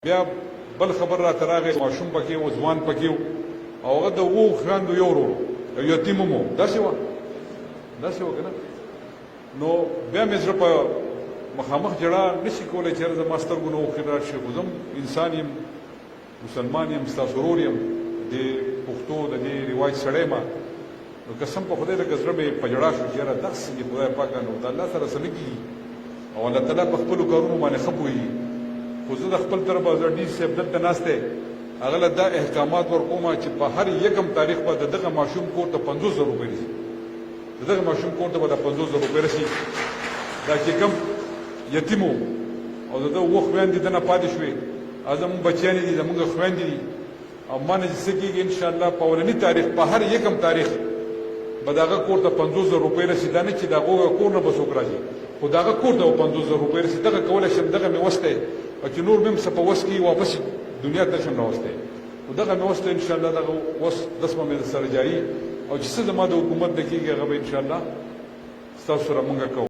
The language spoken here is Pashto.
بیا بل خبر را تراغه ماشوم پکې او ځوان پکې او هغه د وو خواندو یو ورو یتیم مو داسې و کنه نو بیا مې زړه په مخامخ جړه نشي کولی چې زه ما سترګو نه اوښکې راشي خو زه انسان یم مسلمان یم ستاسو ورور یم د پښتو د دې رواج سړی ما نو قسم په خدای لکه زړه مې په جړه شو چې یاره داسې دي خدای پاکه نو د الله سره څه نه کېږي او الله تعالی په خپلو کارونو باندې ښه پوهېږي خو زه د خپل طرفه زه ډي صاحب دلته ناست دی هغه له دا احکامات ورکوم چې په هر یکم تاریخ به د دغه ماشوم کور ته 50,000 روپۍ رسي د دغه ماشوم کور ته به د 50,000 روپۍ رسي دا چې کوم یتیم و او د ده اووه خویندې دنه پاتې شوې زموږ بچیانې دي زموږ خویندې دي او ما نه چې څه کېږي انشاءالله په اولني تاریخ په هر یکم تاریخ به د هغه کور ته 50,000 روپۍ رسي دا نه چې د هغه کور نه به څوک راځي خو د هغه کور ته به 50,000 روپۍ رسي دغه کولی شم دغه مې وس دی او چې نور مې هم څه په وس کېږي واپس دنیا ته شم راوستی خو دغه مې وس دی انشاءالله دغه وس دسمه مې سره جاري او چې څه زما د حکومت نه کېږي هغه به انشاءالله ستاسو سره مونږ کوو